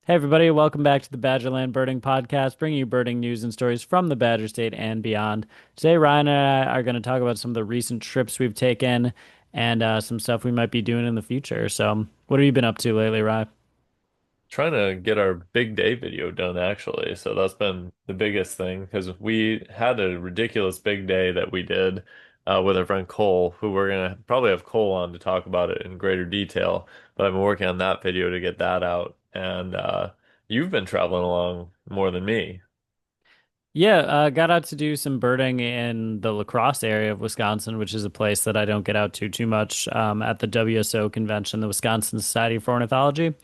Hey everybody, welcome back to the Badgerland Birding Podcast, bringing you birding news and stories from the Badger State and beyond. Today, Ryan and I are going to talk about some of the recent trips we've taken and some stuff we might be doing in the future. So, what have you been up to lately, Ryan? Trying to get our big day video done actually. So that's been the biggest thing because we had a ridiculous big day that we did with our friend Cole, who we're gonna probably have Cole on to talk about it in greater detail. But I've been working on that video to get that out, and you've been traveling along more than me. Yeah, got out to do some birding in the La Crosse area of Wisconsin, which is a place that I don't get out to too much at the WSO convention, the Wisconsin Society for Ornithology.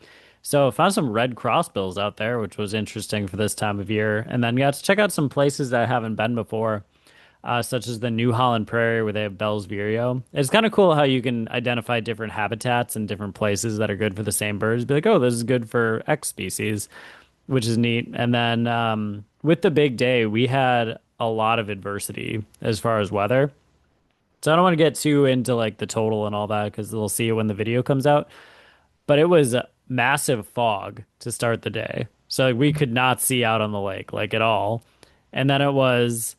So found some red crossbills out there, which was interesting for this time of year, and then got to check out some places that I haven't been before. Such as the New Holland Prairie where they have Bell's Vireo. It's kind of cool how you can identify different habitats and different places that are good for the same birds. Be like, oh, this is good for X species, which is neat. And then with the big day, we had a lot of adversity as far as weather. So I don't want to get too into like the total and all that because we'll see it when the video comes out. But it was a massive fog to start the day. So like, we could not see out on the lake like at all. And then it was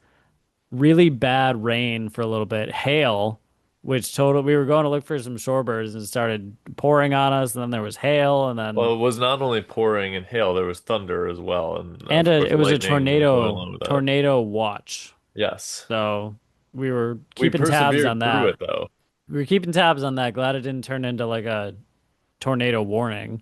really bad rain for a little bit, hail, which total we were going to look for some shorebirds and it started pouring on us, and then there was hail, and then Well, it was not only pouring and hail, there was thunder as well, and of course it was a lightning going along with that. tornado watch. Yes. So we were We keeping tabs persevered on through that. it though. We were keeping tabs on that. Glad it didn't turn into like a tornado warning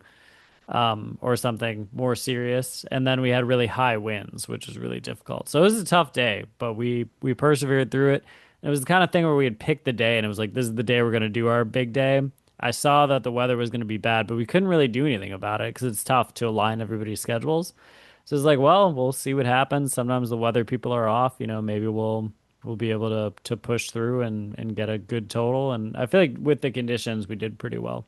or something more serious. And then we had really high winds, which was really difficult. So it was a tough day, but we persevered through it. And it was the kind of thing where we had picked the day, and it was like, this is the day we're going to do our big day. I saw that the weather was going to be bad, but we couldn't really do anything about it because it's tough to align everybody's schedules. So it's like, well, we'll see what happens. Sometimes the weather people are off. Maybe we'll be able to push through and get a good total. And I feel like with the conditions, we did pretty well.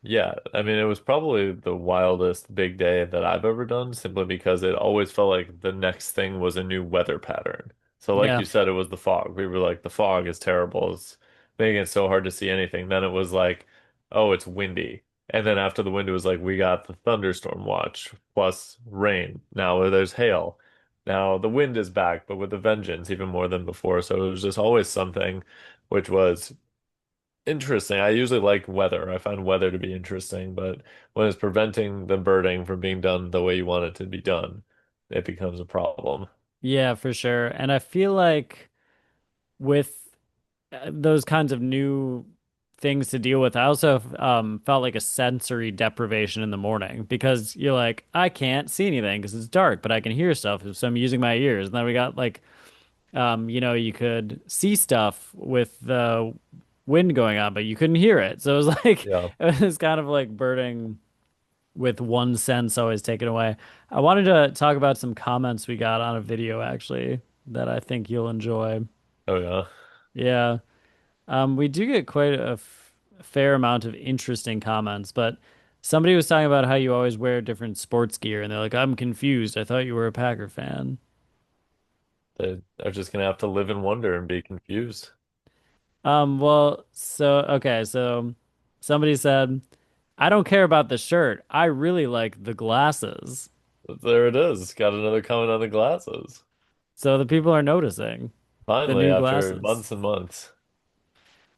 Yeah, I mean, it was probably the wildest big day that I've ever done simply because it always felt like the next thing was a new weather pattern. So, like Yeah. you said, it was the fog. We were like, the fog is terrible. It's making it so hard to see anything. Then it was like, oh, it's windy. And then after the wind, it was like, we got the thunderstorm watch plus rain. Now there's hail. Now the wind is back, but with a vengeance, even more than before. So it was just always something which was interesting. I usually like weather. I find weather to be interesting, but when it's preventing the birding from being done the way you want it to be done, it becomes a problem. Yeah, for sure. And I feel like with those kinds of new things to deal with, I also felt like a sensory deprivation in the morning because you're like, I can't see anything because it's dark, but I can hear stuff, so I'm using my ears. And then we got like, you could see stuff with the wind going on, but you couldn't hear it. So it was like, Yeah. it was kind of like birding with one sense always taken away. I wanted to talk about some comments we got on a video actually that I think you'll enjoy. Oh yeah. Yeah. We do get quite a fair amount of interesting comments, but somebody was talking about how you always wear different sports gear, and they're like, I'm confused. I thought you were a Packer fan. They are just gonna have to live in wonder and be confused. Okay, so somebody said, I don't care about the shirt. I really like the glasses. But there it is. Got another comment on the glasses. So the people are noticing the Finally, new after glasses. months and months.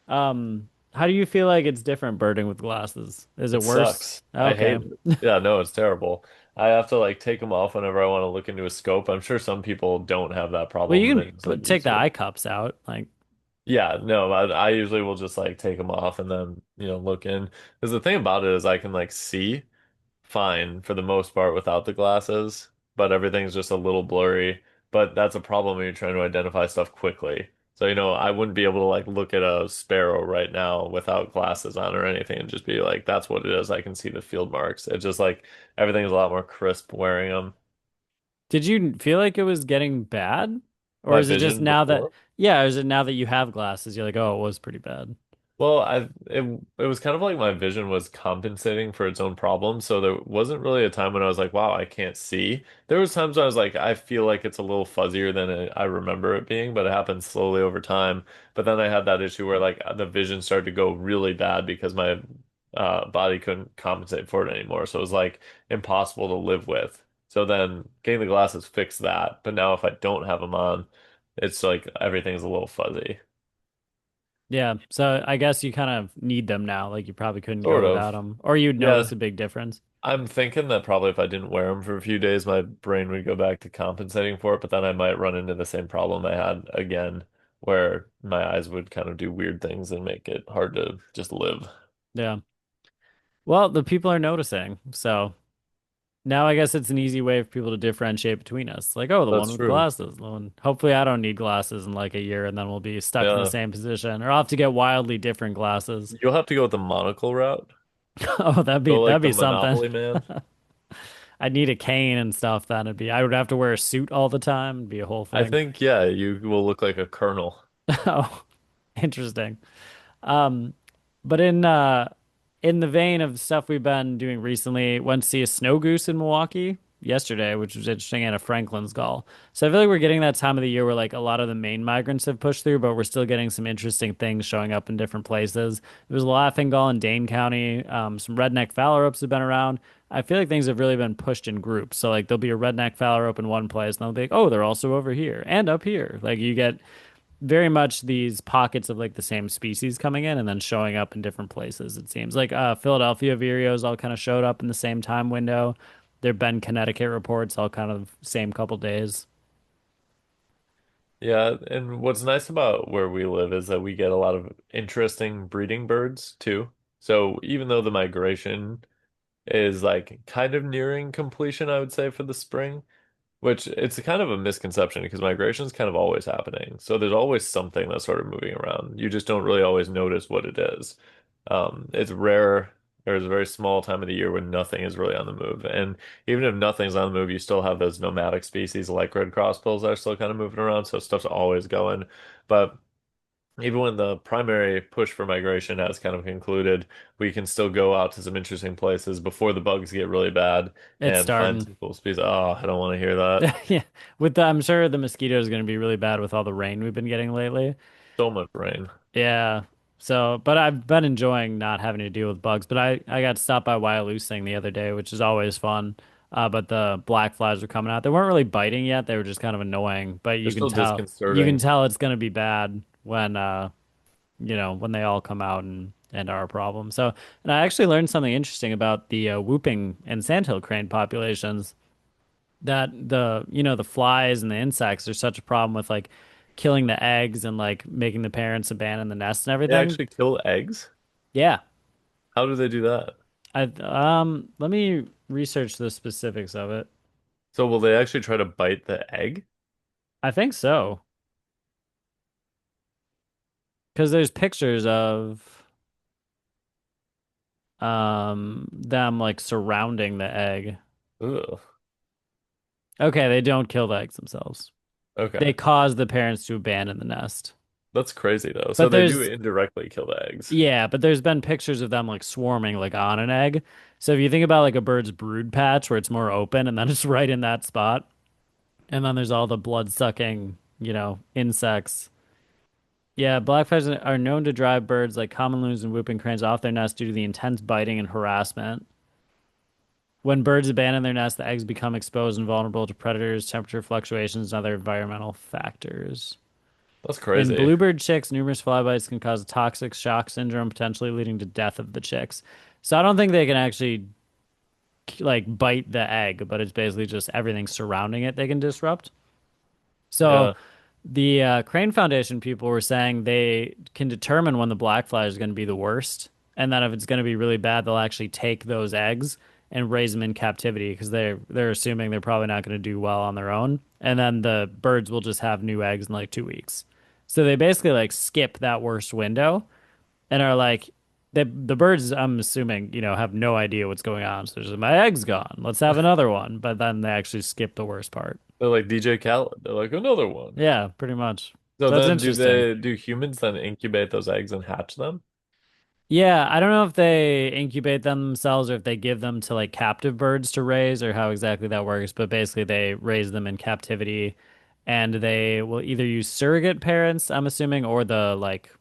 How do you feel like it's different birding with glasses? Is it It worse? sucks. I Okay. hate it. Yeah, no, it's terrible. I have to like take them off whenever I want to look into a scope. I'm sure some people don't have that Well, problem you and can they just like take use the it. eye cups out. Like, Yeah, no, I usually will just like take them off and then, look in. Because the thing about it is I can like see fine for the most part without the glasses, but everything's just a little blurry. But that's a problem when you're trying to identify stuff quickly. So, I wouldn't be able to like look at a sparrow right now without glasses on or anything and just be like, that's what it is. I can see the field marks. It's just like everything's a lot more crisp wearing them. did you feel like it was getting bad? Or My is it just vision now that, before. yeah, or is it now that you have glasses, you're like, oh, it was pretty bad? Well, it was kind of like my vision was compensating for its own problems. So there wasn't really a time when I was like, wow, I can't see. There was times when I was like, I feel like it's a little fuzzier than I remember it being, but it happened slowly over time. But then I had that issue where like the vision started to go really bad because my body couldn't compensate for it anymore. So it was like impossible to live with. So then getting the glasses fixed that. But now if I don't have them on, it's like everything's a little fuzzy. Yeah. So I guess you kind of need them now. Like you probably couldn't go Sort without of. them, or you'd notice Yeah. a big difference. I'm thinking that probably if I didn't wear them for a few days, my brain would go back to compensating for it, but then I might run into the same problem I had again, where my eyes would kind of do weird things and make it hard to just live. Yeah. Well, the people are noticing. So now I guess it's an easy way for people to differentiate between us. Like, oh, the one That's with true. glasses. The one. Hopefully, I don't need glasses in like a year, and then we'll be stuck in the Yeah. same position, or I'll have to get wildly different glasses. You'll have to go with the monocle route. Oh, Go like that'd the be something. Monopoly man. I'd need a cane and stuff. Then it'd be. I would have to wear a suit all the time. It'd be a whole I thing. think, yeah, you will look like a colonel. Oh, interesting. Um, but in the vein of stuff we've been doing recently, went to see a snow goose in Milwaukee yesterday, which was interesting, and a Franklin's gull. So I feel like we're getting that time of the year where like a lot of the main migrants have pushed through, but we're still getting some interesting things showing up in different places. There was a laughing gull in Dane County. Some redneck phalaropes have been around. I feel like things have really been pushed in groups. So like there'll be a redneck phalarope in one place, and they'll be like, oh, they're also over here and up here. Like you get very much these pockets of like the same species coming in and then showing up in different places. It seems like Philadelphia vireos all kind of showed up in the same time window. There've been Connecticut reports all kind of same couple days. Yeah, and what's nice about where we live is that we get a lot of interesting breeding birds too. So even though the migration is like kind of nearing completion, I would say, for the spring, which it's kind of a misconception because migration is kind of always happening. So there's always something that's sort of moving around. You just don't really always notice what it is. It's rare. There's a very small time of the year when nothing is really on the move. And even if nothing's on the move, you still have those nomadic species like red crossbills that are still kind of moving around. So stuff's always going. But even when the primary push for migration has kind of concluded, we can still go out to some interesting places before the bugs get really bad It's and find starting. some cool species. Oh, I don't want to hear that. Yeah. I'm sure the mosquitoes are going to be really bad with all the rain we've been getting lately. So much rain. Yeah. So, but I've been enjoying not having to deal with bugs. But I got stopped by Wyalusing thing the other day, which is always fun. But the black flies were coming out. They weren't really biting yet. They were just kind of annoying. But They're still you can disconcerting. tell it's going to be bad when when they all come out and are a problem. So, and I actually learned something interesting about the whooping and sandhill crane populations. That the flies and the insects are such a problem with like killing the eggs and like making the parents abandon the nest and They everything. actually kill eggs? Yeah. How do they do that? Let me research the specifics of it. So will they actually try to bite the egg? I think so. Because there's pictures of them like surrounding the egg. Ugh. Okay, they don't kill the eggs themselves. They Okay. cause the parents to abandon the nest. That's crazy though. So But they do there's indirectly kill the eggs. Yeah, but there's been pictures of them like swarming like on an egg. So if you think about like a bird's brood patch where it's more open and then it's right in that spot, and then there's all the blood-sucking, insects. Yeah, blackflies are known to drive birds like common loons and whooping cranes off their nest due to the intense biting and harassment. When birds abandon their nest, the eggs become exposed and vulnerable to predators, temperature fluctuations, and other environmental factors. That's In crazy. bluebird chicks, numerous flybites can cause toxic shock syndrome, potentially leading to death of the chicks. So I don't think they can actually like bite the egg, but it's basically just everything surrounding it they can disrupt. So Yeah. the Crane Foundation people were saying they can determine when the black fly is going to be the worst, and then if it's going to be really bad, they'll actually take those eggs and raise them in captivity because they're assuming they're probably not going to do well on their own, and then the birds will just have new eggs in like 2 weeks. So they basically like skip that worst window and are like the birds. I'm assuming have no idea what's going on. So just my egg's gone. Let's have another one. But then they actually skip the worst part. They're like DJ Khaled. They're like another one. Yeah, pretty much. So So that's then interesting. do humans then incubate those eggs and hatch them? Yeah, I don't know if they incubate them themselves or if they give them to like captive birds to raise or how exactly that works, but basically they raise them in captivity and they will either use surrogate parents, I'm assuming, or the like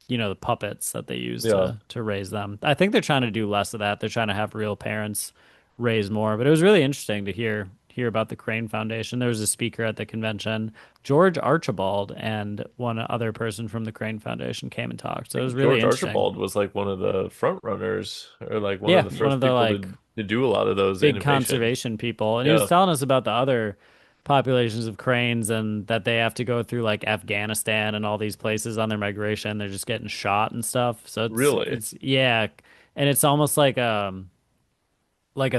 the puppets that they use Yeah, to raise them. I think they're trying to do less of that. They're trying to have real parents raise more. But it was really interesting to hear about the Crane Foundation. There was a speaker at the convention, George Archibald, and one other person from the Crane Foundation came and talked. So I it was think really George interesting. Archibald was like one of the front runners or like one of Yeah, the one first of the people like to do a lot of those big innovations. conservation people. And he was Yeah, telling us about the other populations of cranes and that they have to go through like Afghanistan and all these places on their migration. They're just getting shot and stuff. So really, it's yeah, and it's almost like a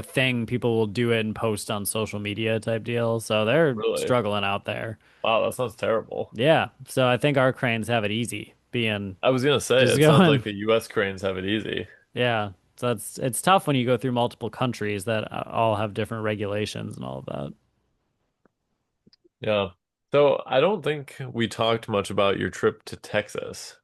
thing people will do it and post on social media type deal. So they're really. struggling out there. Wow, that sounds terrible. Yeah. So I think our cranes have it easy being I was gonna say, just it sounds going. like the U.S. cranes have it easy. Yeah. So it's tough when you go through multiple countries that all have different regulations and all of that. Yeah. So I don't think we talked much about your trip to Texas,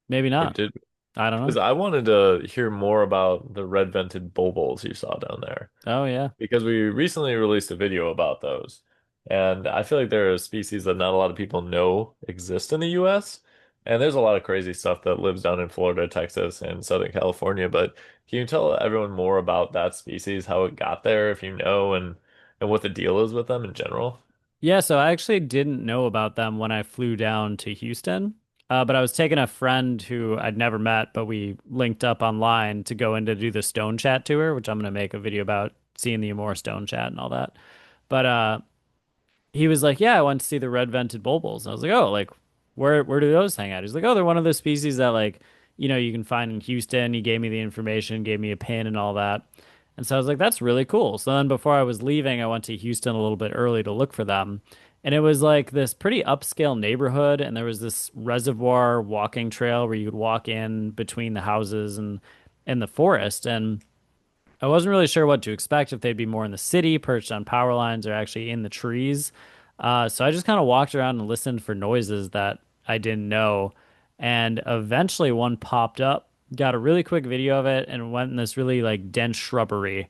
Maybe or not. did we? I don't Because know. I wanted to hear more about the red vented bulbils you saw down there. Oh yeah. Because we recently released a video about those. And I feel like they're a species that not a lot of people know exist in the US. And there's a lot of crazy stuff that lives down in Florida, Texas, and Southern California. But can you tell everyone more about that species, how it got there, if you know, and what the deal is with them in general? Yeah, so I actually didn't know about them when I flew down to Houston. But I was taking a friend who I'd never met, but we linked up online to go in to do the Stone Chat tour, which I'm going to make a video about seeing the Amore Stone Chat and all that. But he was like, "Yeah, I went to see the red vented bulbuls." And I was like, "Oh, like where do those hang out?" He's like, "Oh, they're one of those species that like, you can find in Houston." He gave me the information, gave me a pin and all that. And so I was like, "That's really cool." So then before I was leaving, I went to Houston a little bit early to look for them. And it was like this pretty upscale neighborhood, and there was this reservoir walking trail where you could walk in between the houses and the forest. And I wasn't really sure what to expect, if they'd be more in the city, perched on power lines, or actually in the trees. So I just kind of walked around and listened for noises that I didn't know. And eventually one popped up, got a really quick video of it, and went in this really like dense shrubbery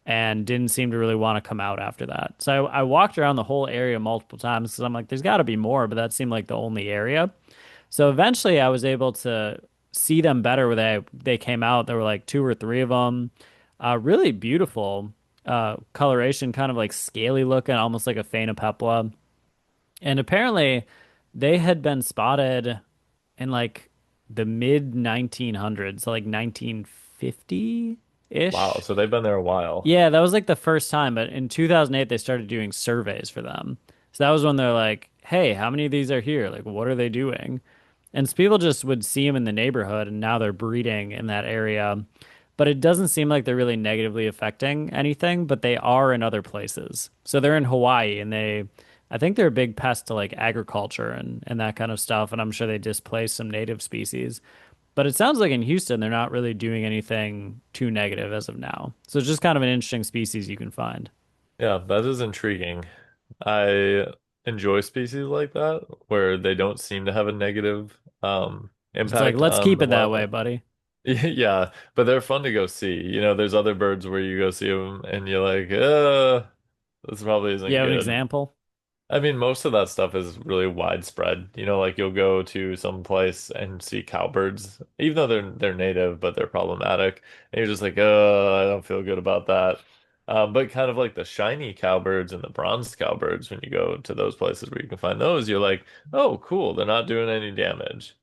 and didn't seem to really want to come out after that. So I walked around the whole area multiple times because I'm like, there's got to be more, but that seemed like the only area. So eventually I was able to see them better where they came out. There were like two or three of them. Really beautiful coloration, kind of like scaly looking, almost like a phainopepla. And apparently they had been spotted in like the mid 1900s, so like 1950-ish. Wow, so they've been there a while. Yeah, that was like the first time, but in 2008 they started doing surveys for them. So that was when they're like, "Hey, how many of these are here? Like, what are they doing?" And so people just would see them in the neighborhood, and now they're breeding in that area. But it doesn't seem like they're really negatively affecting anything, but they are in other places. So they're in Hawaii, and I think they're a big pest to like agriculture and that kind of stuff. And I'm sure they displace some native species. But it sounds like in Houston, they're not really doing anything too negative as of now. So it's just kind of an interesting species you can find. Yeah, that is intriguing. I enjoy species like that where they don't seem to have a negative It's like, impact let's on keep the it that way, wildlife. buddy. Yeah, but they're fun to go see. There's other birds where you go see them and you're like, this probably You isn't have an good. example? I mean, most of that stuff is really widespread. Like you'll go to some place and see cowbirds, even though they're native, but they're problematic. And you're just like, I don't feel good about that. But kind of like the shiny cowbirds and the bronzed cowbirds, when you go to those places where you can find those, you're like, oh, cool, they're not doing any damage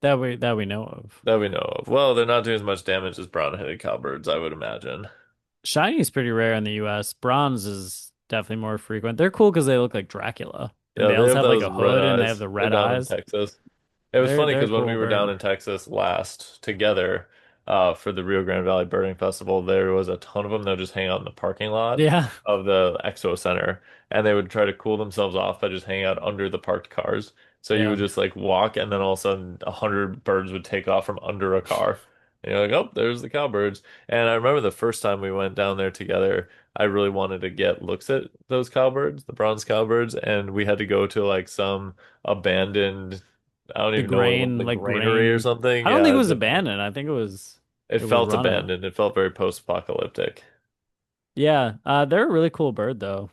That we know of. that we know of. Well, they're not doing as much damage as brown-headed cowbirds, I would imagine. Shiny is pretty rare in the US. Bronze is definitely more frequent. They're cool because they look like Dracula. And Yeah, they they also have have like those a red hood and they have eyes. the They're red down in eyes. Texas. It was They're funny they're a because when we cool were down bird. in Texas last together for the Rio Grande Valley Birding Festival, there was a ton of them that would just hang out in the parking lot Yeah. of the Expo Center, and they would try to cool themselves off by just hanging out under the parked cars. So you Yeah. would just like walk, and then all of a sudden, 100 birds would take off from under a car. And you're like, oh, there's the cowbirds. And I remember the first time we went down there together, I really wanted to get looks at those cowbirds, the bronze cowbirds, and we had to go to like some abandoned, I don't The even know what it was, grain, like like granary or grain. something. I don't think it Yeah, was abandoned. I think it it was felt running. abandoned. It felt very post-apocalyptic. Yeah. They're a really cool bird though.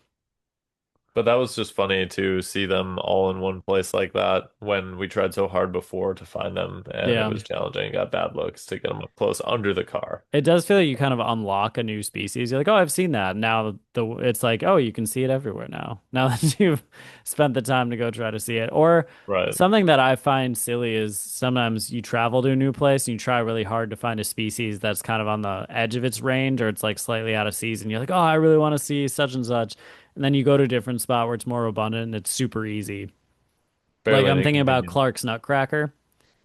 But that was just funny to see them all in one place like that when we tried so hard before to find them, and it Yeah. was challenging. Got bad looks to get them up close under the car. It does feel like you kind of unlock a new species. You're like, oh, I've seen that. Now it's like, oh, you can see it everywhere now. Now that you've spent the time to go try to see it. Or Right. something that I find silly is sometimes you travel to a new place and you try really hard to find a species that's kind of on the edge of its range or it's like slightly out of season. You're like, oh, I really want to see such and such. And then you go to a different spot where it's more abundant and it's super easy. Like Fairly I'm thinking about inconvenient. Clark's Nutcracker,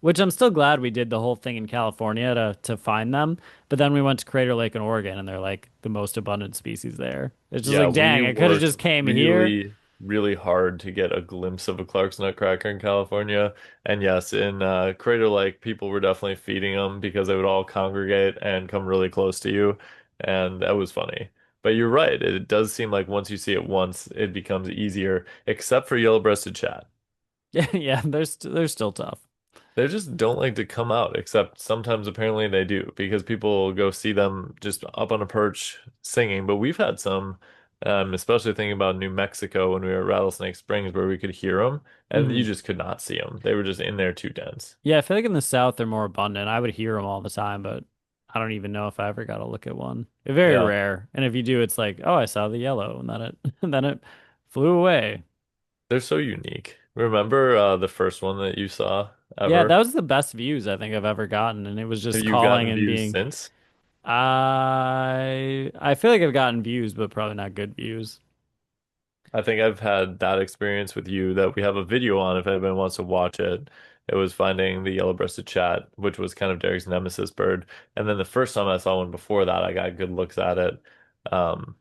which I'm still glad we did the whole thing in California to find them. But then we went to Crater Lake in Oregon, and they're like the most abundant species there. It's just Yeah, like, we dang, I could have worked just came here. really, really hard to get a glimpse of a Clark's Nutcracker in California. And yes, in Crater Lake, people were definitely feeding them because they would all congregate and come really close to you. And that was funny. But you're right. It does seem like once you see it once, it becomes easier, except for yellow-breasted chat. Yeah, yeah, they're still tough. They just don't like to come out, except sometimes apparently they do because people go see them just up on a perch singing. But we've had some, especially thinking about New Mexico when we were at Rattlesnake Springs, where we could hear them and you Hmm. just could not see them. They were just in there too dense. Yeah, I feel like in the South they're more abundant. I would hear them all the time, but I don't even know if I ever got to look at one. They're very Yeah, rare, and if you do, it's like, oh, I saw the yellow, and then it and then it flew away. they're so unique. Remember the first one that you saw Yeah, that ever? was the best views I think I've ever gotten, and it was Have just you calling gotten and views being. since? I feel like I've gotten views, but probably not good views. I think I've had that experience with you that we have a video on if anybody wants to watch it. It was finding the yellow-breasted chat, which was kind of Derek's nemesis bird. And then the first time I saw one before that, I got good looks at it. Um,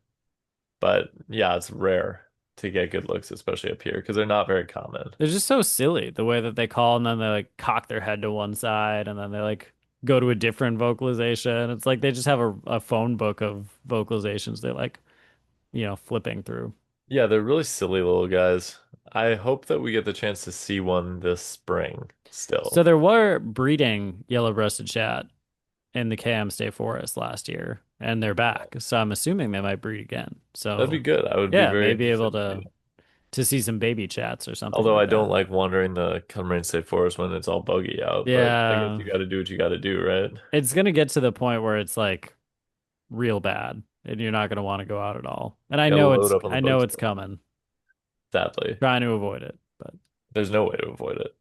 but yeah, it's rare to get good looks, especially up here, because they're not very common. They're just so silly the way that they call and then they like cock their head to one side and then they like go to a different vocalization. It's like they just have a phone book of vocalizations they like, flipping through. Yeah, they're really silly little guys. I hope that we get the chance to see one this spring So still. there were breeding yellow-breasted chat in the KM State Forest last year, and they're back. So I'm assuming they might breed again. That'd be So good. I would be yeah, very maybe able interested to see. to see some baby chats or something Although like I don't that. like wandering the Cumberland State Forest when it's all buggy out, but I guess Yeah, you got to do what you got to do, right? it's gonna get to the point where it's like real bad and you're not gonna want to go out at all. And Got to load up on the I know bugs. it's coming. Sadly, Trying to avoid it, but there's no way to avoid it.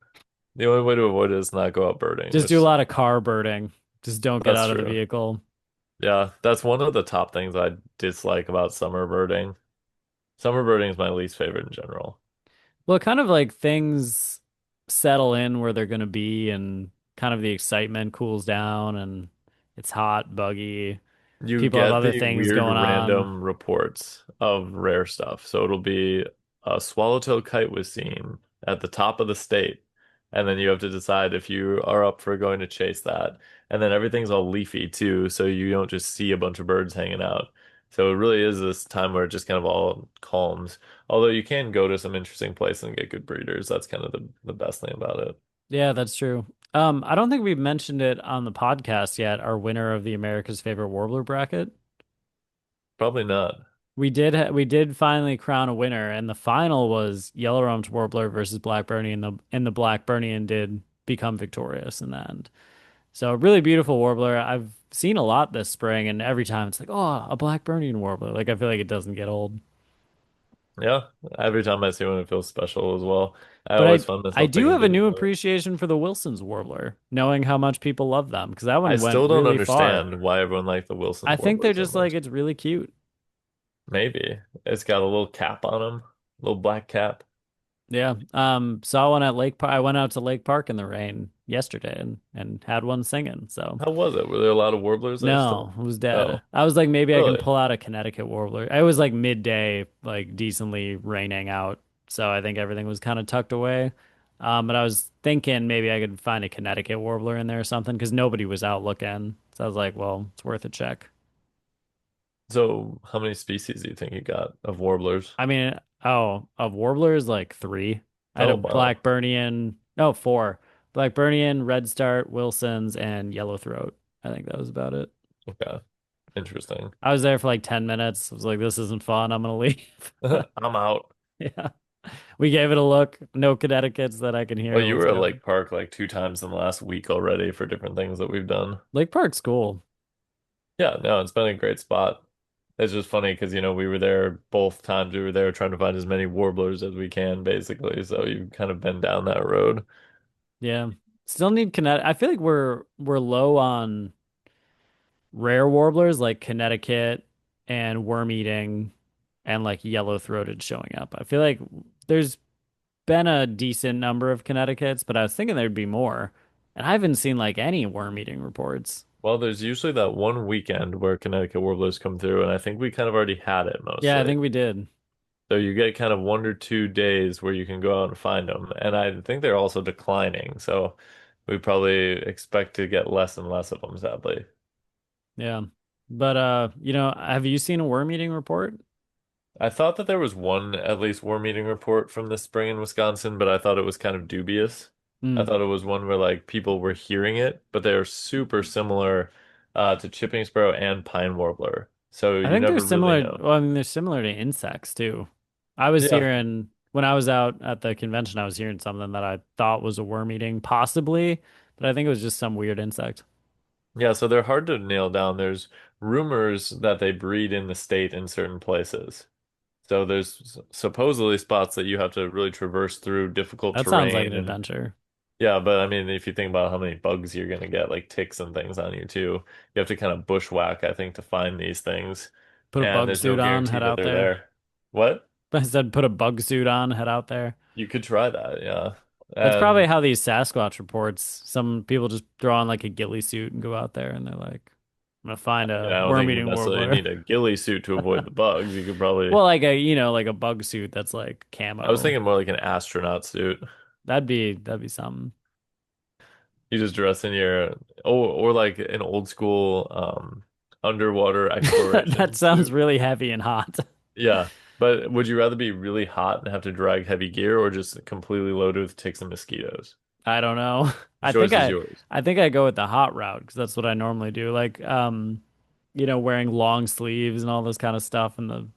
The only way to avoid it is not go out birding, just do a which lot of car birding. Just don't get that's out of the true. vehicle. Yeah, that's one of the top things I dislike about summer birding. Summer birding is my least favorite in general. Well, kind of like things settle in where they're gonna be and kind of the excitement cools down and it's hot, buggy. You People have get other the things weird going on. random reports of rare stuff. So it'll be a swallowtail kite was seen at the top of the state, and then you have to decide if you are up for going to chase that. And then everything's all leafy too, so you don't just see a bunch of birds hanging out. So it really is this time where it just kind of all calms. Although you can go to some interesting places and get good breeders. That's kind of the best thing about it. Yeah, that's true. I don't think we've mentioned it on the podcast yet, our winner of the America's Favorite Warbler bracket. Probably not. We did finally crown a winner, and the final was Yellow-Rumped Warbler versus Blackburnian, and the Blackburnian did become victorious in the end. So a really beautiful warbler. I've seen a lot this spring, and every time it's like, oh, a Blackburnian warbler. Like I feel like it doesn't get old. Yeah, every time I see one, it feels special as well. I But always find I myself do thinking have a things new about it. appreciation for the Wilson's warbler, knowing how much people love them, because that I one went still don't really far. understand why everyone liked the I Wilson's think Warbler they're so just like much. it's really cute. Maybe it's got a little cap on him, little black cap. Yeah. Saw one at Lake Park. I went out to Lake Park in the rain yesterday and had one singing. So How was it? Were there a lot of warblers there no, still? it was dead. Oh, I was like, maybe I can really? pull out a Connecticut warbler. It was like midday, like decently raining out. So I think everything was kind of tucked away. But I was thinking maybe I could find a Connecticut warbler in there or something because nobody was out looking. So I was like, well, it's worth a check. So, how many species do you think you got of warblers? I mean, oh, of warblers, like three. I had a Oh, wow. Blackburnian, no, four. Blackburnian, Redstart, Wilson's, and Yellowthroat. I think that was about it. Okay, interesting. I was there for like 10 minutes. I was like, this isn't fun. I'm gonna leave. I'm out. Yeah. We gave it a look. No Connecticut's that I can Well, hear. you Let's were at go. Lake Park like 2 times in the last week already for different things that we've done. Lake Park's cool. Yeah, no, it's been a great spot. It's just funny because, we were there both times we were there trying to find as many warblers as we can, basically. So you've kind of been down that road. Yeah. Still need Connecticut. I feel like we're low on rare warblers like Connecticut and worm eating and like yellow throated showing up. I feel like there's been a decent number of Connecticut's, but I was thinking there'd be more. And I haven't seen like any worm eating reports. Well, there's usually that one weekend where Connecticut warblers come through, and I think we kind of already had it Yeah, I mostly. think we did. So you get kind of 1 or 2 days where you can go out and find them. And I think they're also declining. So we probably expect to get less and less of them, sadly. Yeah. But have you seen a worm eating report? I thought that there was one at least worm eating report from this spring in Wisconsin, but I thought it was kind of dubious. I Hmm. thought it was one where like people were hearing it, but they are super similar to chipping sparrow and pine warbler. So I you think they're never really similar. know. Well, I mean, they're similar to insects too. I was Yeah. hearing when I was out at the convention, I was hearing something that I thought was a worm eating, possibly, but I think it was just some weird insect. Yeah, so they're hard to nail down. There's rumors that they breed in the state in certain places. So there's supposedly spots that you have to really traverse through difficult That sounds like an terrain and adventure. yeah, but I mean if you think about how many bugs you're gonna get, like ticks and things on you too, you have to kind of bushwhack, I think, to find these things. Put a And bug there's no suit on, guarantee head that out they're there. there. What? I said put a bug suit on, head out there. You could try that, yeah. That's probably And how these Sasquatch reports. Some people just throw on like a ghillie suit and go out there and they're like, I'm gonna find I mean, a I don't think you worm-eating necessarily warbler. need a ghillie suit to avoid the bugs. You could probably Well, like like a bug suit that's like I was camo. thinking more like an astronaut suit. That'd be something. You just dress in your or like an old school underwater That exploration sounds suit. really heavy and hot. Yeah. But would you rather be really hot and have to drag heavy gear or just completely loaded with ticks and mosquitoes? I don't know. The I think choice is I yours. I think I go with the hot route because that's what I normally do. Like wearing long sleeves and all this kind of stuff in the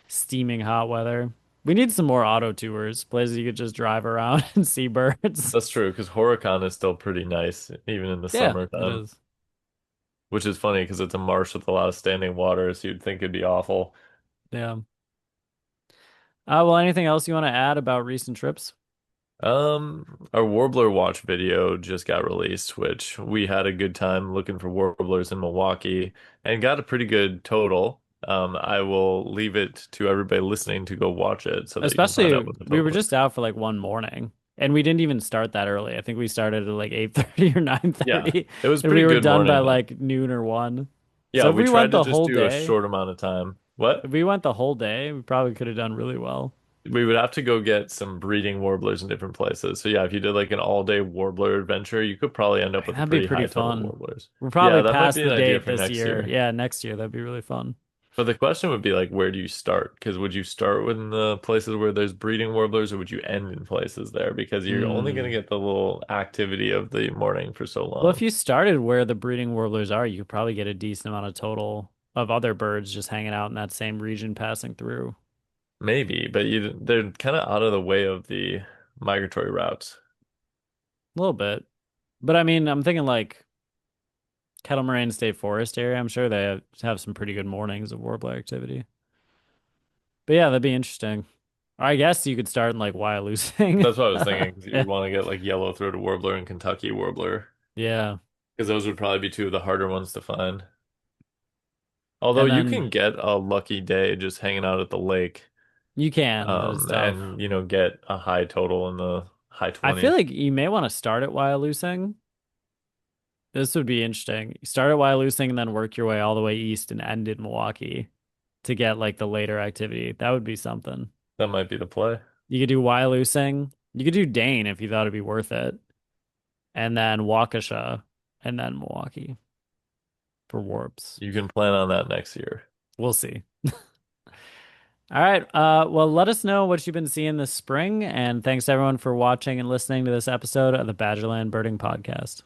steaming hot weather. We need some more auto tours, places you could just drive around and see birds. That's true, because Horicon is still pretty nice, even in the Yeah, it summertime, is. which is funny because it's a marsh with a lot of standing water, so you'd think it'd be awful. Yeah. Well, anything else you want to add about recent trips? Our Warbler Watch video just got released, which we had a good time looking for warblers in Milwaukee and got a pretty good total. I will leave it to everybody listening to go watch it so that you can find out Especially what the we were total just is. out for like one morning and we didn't even start that early. I think we started at like 8:30 or Yeah, 9:30 it was and we pretty were good done by morning though. like noon or 1. So Yeah, if we we went tried to the just whole do a day, short amount of time. What? if we went the whole day, we probably could have done really well. We would have to go get some breeding warblers in different places. So yeah, if you did like an all-day warbler adventure, you could probably end up I mean, with a that'd be pretty pretty high total fun. warblers. We're Yeah, probably that might past be the an idea date for this next year. year. Yeah, next year that'd be really fun. But the question would be like, where do you start? Because would you start with the places where there's breeding warblers, or would you end in places there? Because you're only going to Hmm. get the little activity of the morning for so Well, if long. you started where the breeding warblers are, you could probably get a decent amount of total of other birds just hanging out in that same region passing through. Maybe, but they're kind of out of the way of the migratory routes. A little bit. But I mean, I'm thinking like Kettle Moraine State Forest area. I'm sure they have some pretty good mornings of warbler activity. But yeah, that'd be interesting. I guess you could start in like Wyalusing. That's what I was thinking, because you Yeah. would want to get like yellow-throated warbler and Kentucky warbler, Yeah. because those would probably be two of the harder ones to find. Although And you then can get a lucky day just hanging out at the lake, you can, but it's tough. and get a high total in the high I feel 20s. like you may want to start at Wyalusing. This would be interesting. Start at Wyalusing and then work your way all the way east and end in Milwaukee to get like the later activity. That would be something. That might be the play. You could do Wyalusing. You could do Dane if you thought it'd be worth it. And then Waukesha and then Milwaukee for warps. You can plan on that next year. We'll see. All right. Well, let us know what you've been seeing this spring. And thanks everyone for watching and listening to this episode of the Badgerland Birding Podcast.